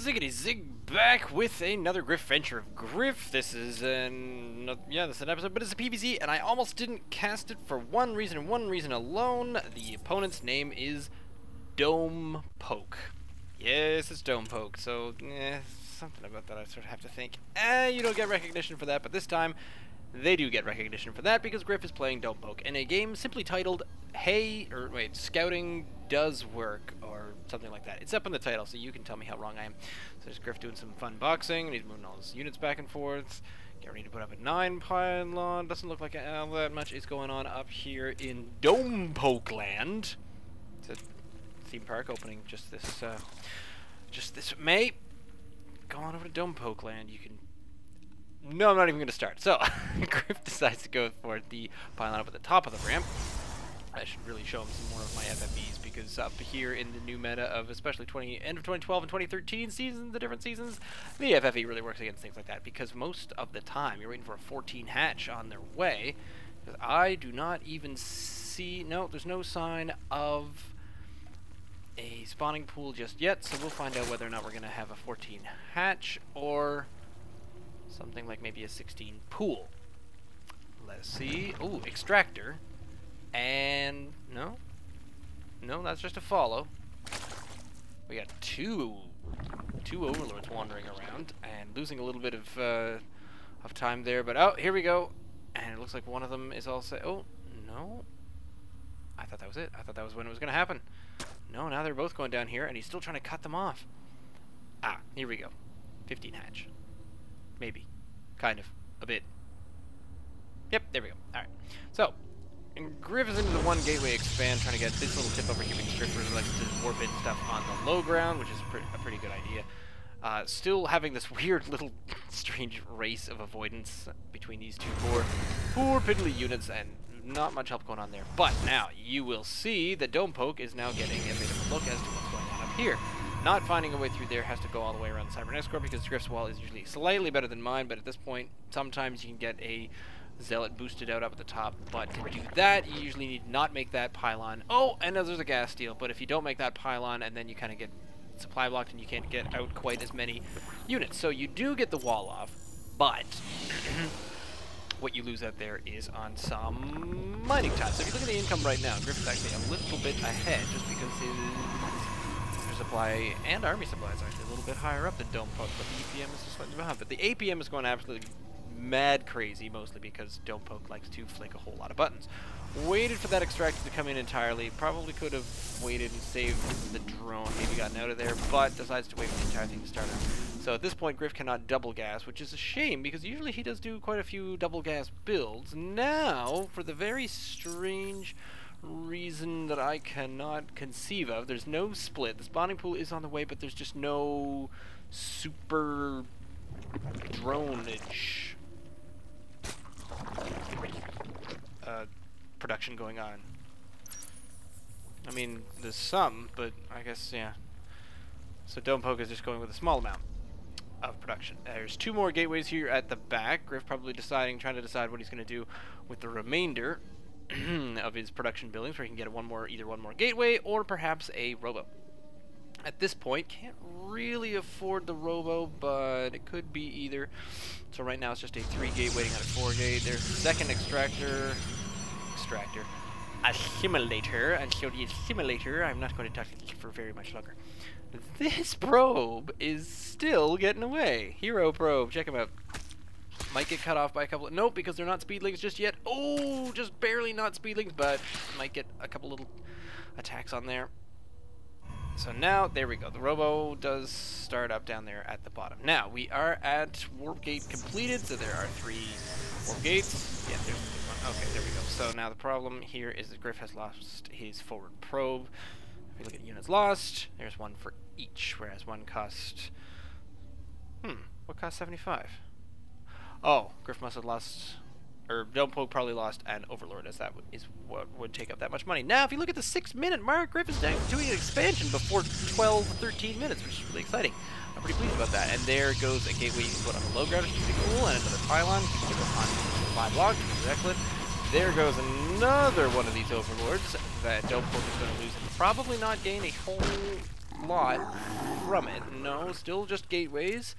Ziggity Zig back with another Griff venture of Griff. This is an episode, but it's a PvZ, and I almost didn't cast it for one reason and one reason alone. The opponent's name is DomePoke. Yes, it's DomePoke. So, something about that I sort of have to think. You don't get recognition for that, but this time they do get recognition for that because Griff is playing DomePoke in a game simply titled Scouting Does Work, or something like that. It's up in the title, so you can tell me how wrong I am. So there's Griff doing some fun boxing, and he's moving all his units back and forth. Get ready to put up a 9 pylon. Doesn't look like all that much is going on up here in DomePoke land. It's a theme park opening just this May. Go on over to DomePoke land. You can. No, I'm not even going to start. So, Griff decides to go for the pylon up at the top of the ramp. I should really show him some more of my FFEs, because up here in the new meta of especially end of 2012 and 2013 seasons, the different seasons, the FFE really works against things like that, because most of the time you're waiting for a 14 hatch on their way. I do not even see, no, there's no sign of a spawning pool just yet, so we'll find out whether or not we're going to have a 14 hatch or something like maybe a 16 pool. Let's see. Ooh, extractor. And no, that's just a follow. We got two overlords wandering around and losing a little bit of time there. But oh, here we go, and it looks like one of them is all set. Oh no, I thought that was it. I thought that was when it was going to happen. No, now they're both going down here, and he's still trying to cut them off. Ah, here we go. 15 hatch, maybe, kind of, a bit. Yep, there we go. All right, so. And Griff is into the one gateway expand, trying to get this little tip over giving strippers like to warp in stuff on the low ground, which is a pretty good idea. Still having this weird little strange race of avoidance between these two poor piddly units, and not much help going on there. But now you will see that DomePoke is now getting a bit of a look as to what's going on up here. Not finding a way through there, has to go all the way around the Cybernetic Score, because Griff's wall is usually slightly better than mine, but at this point, sometimes you can get a Zealot boosted out up at the top, but to do that, you usually need not make that pylon. Oh, and there's a gas steal, but if you don't make that pylon, and then you kind of get supply blocked and you can't get out quite as many units. So you do get the wall off, but what you lose out there is on some mining time. So if you look at the income right now, Griff is actually a little bit ahead, just because his supply and army supply is actually a little bit higher up than DomePoke, but the EPM is just slightly behind. But the APM is going absolutely mad crazy, mostly because DomePoke likes to flick a whole lot of buttons. Waited for that extractor to come in entirely. Probably could have waited and saved the drone, maybe gotten out of there, but decides to wait for the entire thing to start up. So at this point, Griff cannot double gas, which is a shame, because usually he does do quite a few double gas builds. Now, for the very strange reason that I cannot conceive of, there's no split. The spawning pool is on the way, but there's just no super dronage production going on. I mean, there's some, but I guess, yeah. So DomePoke is just going with a small amount of production. There's two more gateways here at the back. Griff probably trying to decide what he's going to do with the remainder of his production buildings, where he can get either one more gateway or perhaps a robo. At this point, can't really afford the robo, but it could be either. So right now it's just a 3-gate waiting on a 4-gate. There's the second extractor, assimilator, and so the assimilator, I'm not going to touch it for very much longer. This probe is still getting away. Hero probe, check him out. Might get cut off by a couple of, nope, because they're not speedlings just yet. Oh, just barely not speedlings, but might get a couple little attacks on there. So now, there we go. The robo does start up down there at the bottom. Now, we are at warp gate completed, so there are 3 warp gates. Yeah, there's one. Okay, there we go. So now the problem here is that Griff has lost his forward probe. If we look at units lost, there's one for each, whereas one cost... what cost 75? Oh, Griff must have lost... or DomePoke probably lost an Overlord, as that is what would take up that much money. Now, if you look at the 6-minute mark, Griff is doing an expansion before 12, 13 minutes, which is really exciting. I'm pretty pleased about that. And there goes a gateway you can put on the low ground, which is pretty cool, and another pylon. You can put on 5 blocks, which is excellent. There goes another one of these Overlords that DomePoke is going to lose and probably not gain a whole lot from it. No, still just gateways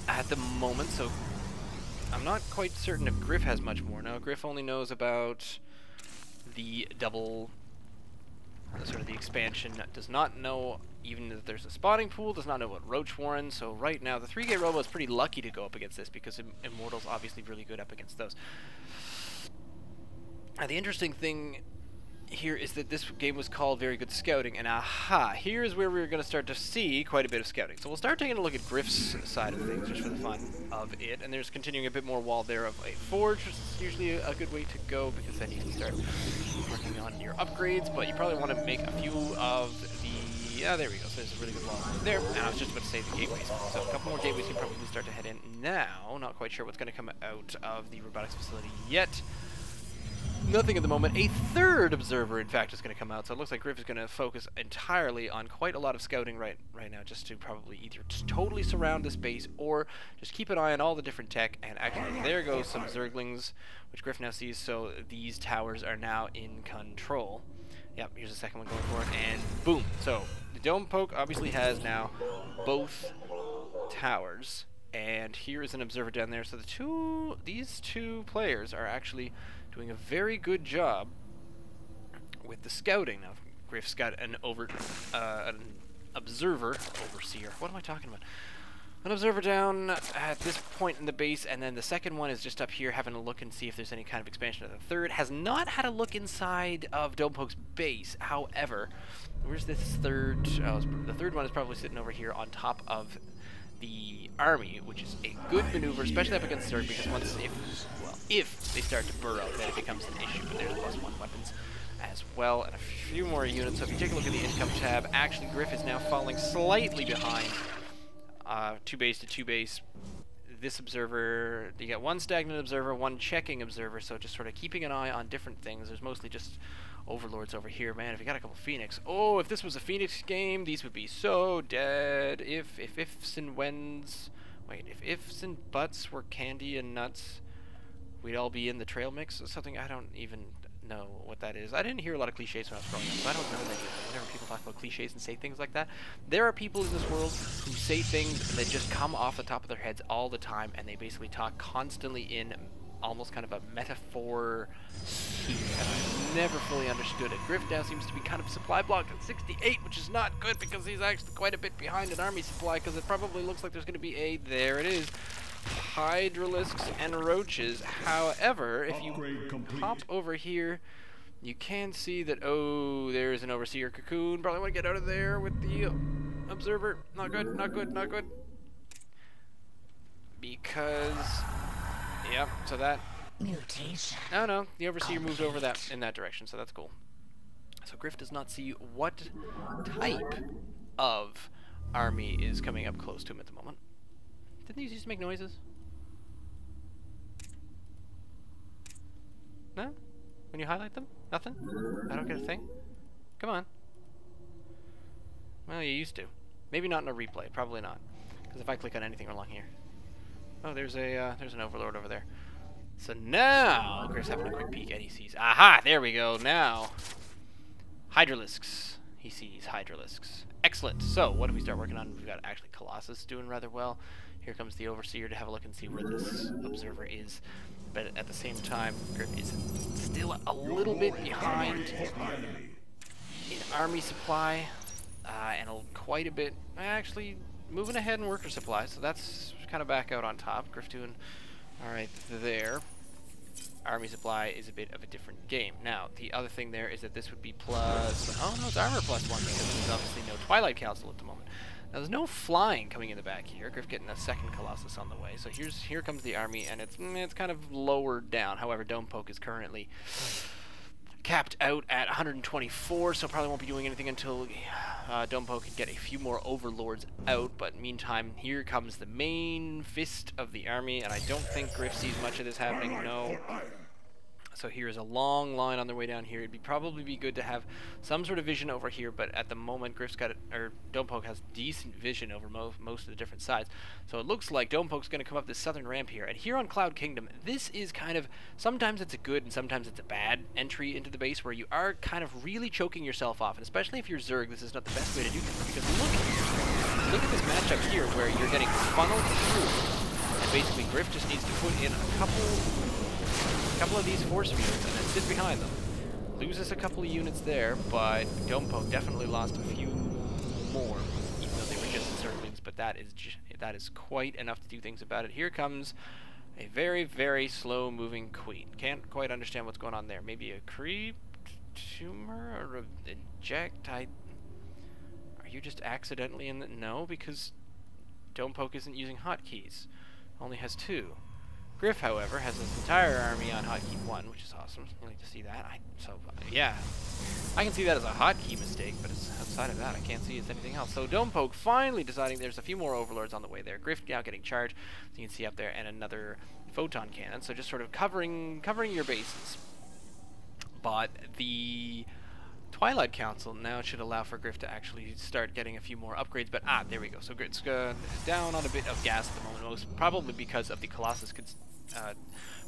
at the moment, so I'm not quite certain if Griff has much more. No, Griff only knows about the double, sort of the expansion, does not know even that there's a spawning pool, does not know about Roach Warren, so right now the 3-gate Robo is pretty lucky to go up against this because Immortal's obviously really good up against those. The interesting thing here is that this game was called Very Good Scouting, and aha, here's where we're going to start to see quite a bit of scouting. So we'll start taking a look at Griff's side of things, just for the fun of it, and there's continuing a bit more wall there of a forge, which is usually a good way to go, because then you can start working on your upgrades, but you probably want to make a few of the... Yeah, there we go, so there's a really good wall there, and I was just about to say the gateways. So a couple more gateways you can probably start to head in now. Not quite sure what's going to come out of the robotics facility yet. Nothing at the moment. A third observer, in fact, is going to come out, so it looks like Griff is going to focus entirely on quite a lot of scouting right now, just to probably either just totally surround this base or just keep an eye on all the different tech. And actually, there goes some Zerglings, which Griff now sees, so these towers are now in control. Yep, here's the second one going for it, and boom. So the DomePoke obviously has now both towers, and here is an observer down there. So these two players are actually doing a very good job with the scouting. Now, Griff's got an observer, overseer. What am I talking about? An observer down at this point in the base, and then the second one is just up here having a look and see if there's any kind of expansion. The third has not had a look inside of DomePoke's base. However, where's this third? Oh, the third one is probably sitting over here on top of the army, which is a good maneuver, especially up against Zerg, because if they start to burrow, then it becomes an issue. But there's +1 weapons as well, and a few more units. So if you take a look at the income tab, actually Griff is now falling slightly behind 2 base to 2 base. This observer, you got one stagnant observer, one checking observer, so just sort of keeping an eye on different things. There's mostly just overlords over here. Man, if you got a couple Phoenix, oh, if this was a Phoenix game, these would be so dead. If ifs and whens, wait, if ifs and buts were candy and nuts, we'd all be in the trail mix or something. I don't even know what that is. I didn't hear a lot of cliches when I was growing up, so I don't know that. Whenever people talk about cliches and say things like that, there are people in this world who say things that just come off the top of their heads all the time, and they basically talk constantly in almost kind of a metaphor speak, and I've never fully understood it. Griff now seems to be kind of supply blocked at 68, which is not good because he's actually quite a bit behind in army supply, because it probably looks like there's going to be there it is, Hydralisks and Roaches. However, if you hop over here, you can see that, oh, there's an Overseer Cocoon. Probably want to get out of there with the Observer. Not good, not good, not good. Because, yep, so that... Mutation. No, the Overseer moves over in that direction, so that's cool. So Griff does not see what type of army is coming up close to him at the moment. Didn't these used to make noises? No? When you highlight them? Nothing? I don't get a thing? Come on. Well, you used to. Maybe not in a replay. Probably not. Because if I click on anything along here... Oh, there's an Overlord over there. So now, Griff's having a quick peek and he sees... Aha! There we go. Now, Hydralisks. He sees Hydralisks. Excellent. So, what do we start working on? We've got actually Colossus doing rather well. Here comes the Overseer to have a look and see where this Observer is. But at the same time, Griff is still a little bit behind in army supply, and quite a bit, actually, moving ahead in worker supply, so that's kind of back out on top. Griff doing alright there. Army supply is a bit of a different game. Now, the other thing there is that this would be plus... Oh, no, it's armor +1 because there's obviously no Twilight Council at the moment. Now, there's no flying coming in the back here. Griff getting a second Colossus on the way. So here comes the army, and it's kind of lowered down. However, DomePoke is currently capped out at 124, so probably won't be doing anything until DomePoke can get a few more Overlords out. But meantime, here comes the main fist of the army, and I don't think Griff sees much of this happening. No. So here's a long line on their way down here. It'd probably be good to have some sort of vision over here, but at the moment, Griff's got it, or DomePoke has decent vision over most of the different sides. So it looks like DomePoke's going to come up this southern ramp here. And here on Cloud Kingdom, this is kind of, sometimes it's a good and sometimes it's a bad entry into the base where you are kind of really choking yourself off. And especially if you're Zerg, this is not the best way to do things, because look at this matchup here where you're getting funneled through. And basically, Griff just needs to put in a couple of these force fields and then sit behind them. Loses a couple of units there, but DomePoke definitely lost a few more, even though they were just encirclings, but that is quite enough to do things about it. Here comes a very, very slow moving queen. Can't quite understand what's going on there. Maybe a creep tumor or a inject? Are you just accidentally in the... No, because DomePoke isn't using hotkeys. Only has 2. Griff, however, has this entire army on hotkey 1, which is awesome. You like to see that? Yeah. I can see that as a hotkey mistake, but it's outside of that, I can't see it as anything else. So DomePoke finally deciding there's a few more overlords on the way there. Griff now getting charged, as you can see up there, and another photon cannon. So just sort of covering your bases. But the Twilight Council now should allow for Griff to actually start getting a few more upgrades, but there we go. So Griff's down on a bit of gas at the moment, most probably because of the Colossus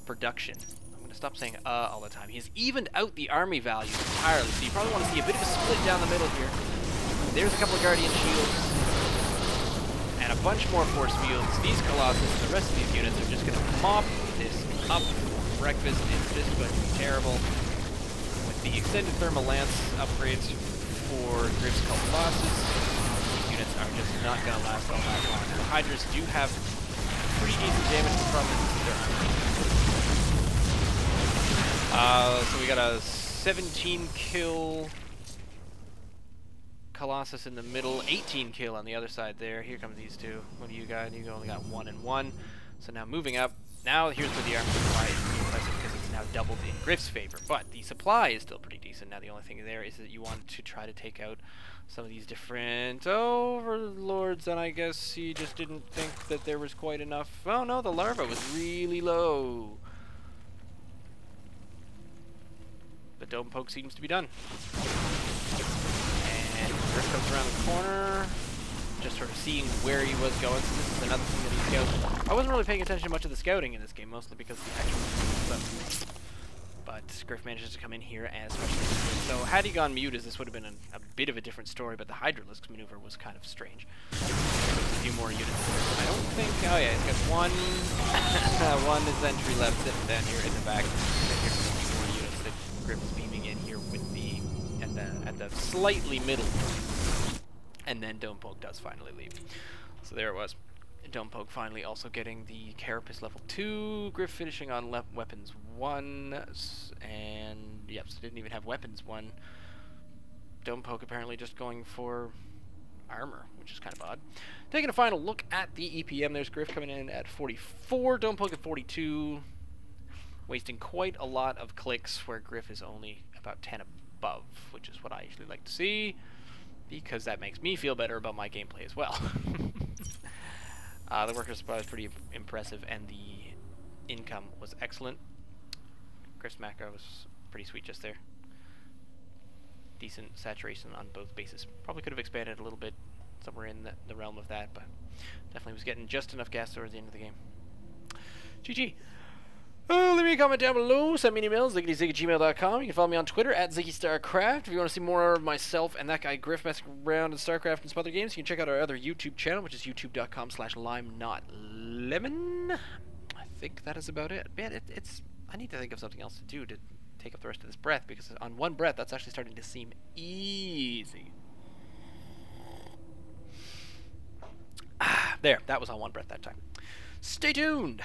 production. I'm going to stop saying all the time. He's evened out the army values entirely, so you probably want to see a bit of a split down the middle here. There's a couple of Guardian Shields and a bunch more force fields. These Colossus and the rest of these units are just going to mop this up for breakfast. It's just going to be terrible. The extended thermal lance upgrades for Griff's Colossus, these units are just not going to last all that long. The Hydras do have pretty decent damage from their armor. So we got a 17 kill Colossus in the middle, 18 kill on the other side there. Here come these two. What do you got? You only got 1 and 1. So now moving up. Now here's where the armor supply is pretty impressive because it's now doubled in Griff's favor. But the supply is still pretty decent. Now the only thing there is that you want to try to take out some of these different overlords, and I guess he just didn't think that there was quite enough. Oh no, the larva was really low. The DomePoke seems to be done. And Griff comes around the corner, just sort of seeing where he was going. So this is another thing that he scouts. I wasn't really paying attention to much of the scouting in this game, mostly because of the actual. But Griff manages to come in here, and especially so had he gone mute, as this would have been a bit of a different story. But the Hydralisk maneuver was kind of strange. There's a few more units. I don't think. Oh yeah, he's got one entry left sitting down here in the back. And here's a few more units that Griff is beaming in here with the at the slightly middle. And then DomePoke does finally leave. So there it was. DomePoke finally also getting the Carapace level 2. Griff finishing on weapons 1. And yep, so didn't even have weapons 1. DomePoke apparently just going for armor, which is kind of odd. Taking a final look at the EPM, there's Griff coming in at 44. DomePoke at 42. Wasting quite a lot of clicks where Griff is only about 10 above, which is what I usually like to see, because that makes me feel better about my gameplay as well. The worker supply was pretty impressive, and the income was excellent. Griff's macro was pretty sweet just there. Decent saturation on both bases. Probably could have expanded a little bit somewhere in the realm of that, but definitely was getting just enough gas towards the end of the game. GG. Leave me a comment down below, send me an email, ziggitysig@gmail.com. You can follow me on Twitter, @ZiggyStarCraft. If you want to see more of myself and that guy Griff messing around in StarCraft and some other games, you can check out our other YouTube channel, which is youtube.com/limenotlemon. I think that is about it. Man, I need to think of something else to do to take up the rest of this breath, because on one breath, that's actually starting to seem easy. There, that was on one breath that time. Stay tuned!